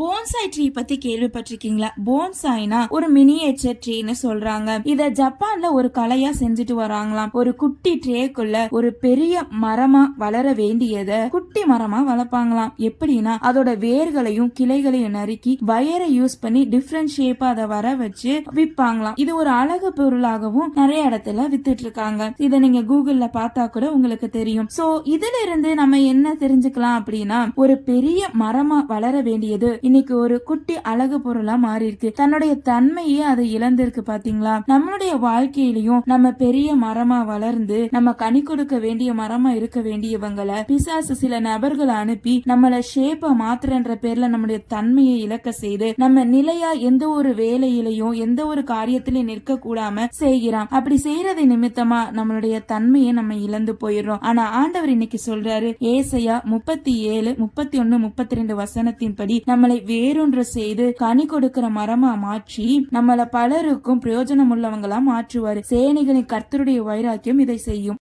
Bonsai tree பத்தி கேள்விப்பட்டிருக்கீங்களா? போன்சாய்னா ஒரு மினியேச்சர் ட்ரீன்னு சொல்றாங்க. இத ஜப்பான்ல ஒரு கலையா செஞ்சுட்டு வராங்களாம். ஒரு குட்டி ட்ரேக்குள்ள ஒரு பெரிய மரமா வளர வேண்டியத குட்டி மரமா வளர்ப்பாங்களாம். எப்படின்னா அதோட வேர்களையும் கிளைகளையும் நறுக்கி வயரை யூஸ் பண்ணி டிஃபரெண்ட் ஷேப்பா அதை வர வச்சு விற்பாங்களாம். இது ஒரு அழகு பொருளாகவும் நிறைய இடத்துல வித்துட்டு இருக்காங்க. இத நீங்க கூகுள்ல பார்த்தா கூட உங்களுக்கு தெரியும். சோ இதுல இருந்து நம்ம என்ன தெரிஞ்சுக்கலாம் அப்படின்னா, ஒரு பெரிய மரமா வளர வேண்டியது இன்னைக்கு ஒரு குட்டி அழகு பொருளா மாறி இருக்கு. தன்னுடைய தன்மையே அதை இழந்திருக்கு. பாத்தீங்களா? நம்மளுடைய வாழ்க்கையிலயும் நம்ம பெரிய மரமா வளர்ந்து நம்ம கனி கொடுக்க வேண்டிய மரமா இருக்க வேண்டியவங்களை பிசாசு சில நபர்களை அனுப்பி நம்மள ஷேப்ப மாத்திரன்ற பேர்ல நம்முடைய தன்மையை இழக்க செய்து நம்ம நிலையா எந்த ஒரு வேலையிலையும் எந்த ஒரு காரியத்திலையும் நிற்க கூடாம செய்கிறான். அப்படி செய்யறது நிமித்தமா நம்மளுடைய தன்மையை நம்ம இழந்து போயிடுறோம். ஆனா ஆண்டவர் இன்னைக்கு சொல்றாரு, ஏசாயா 37, 31, 32 வசனத்தின்படி நம்மளை வேறொன்று செய்து கனி கொடுக்கிற மரமா மாற்றி நம்மள பலருக்கும் பிரயோஜனம் உள்ளவங்களா மாற்றுவாரு. சேனைகளின் கர்த்தருடைய வைராக்கியம் இதை செய்யும்.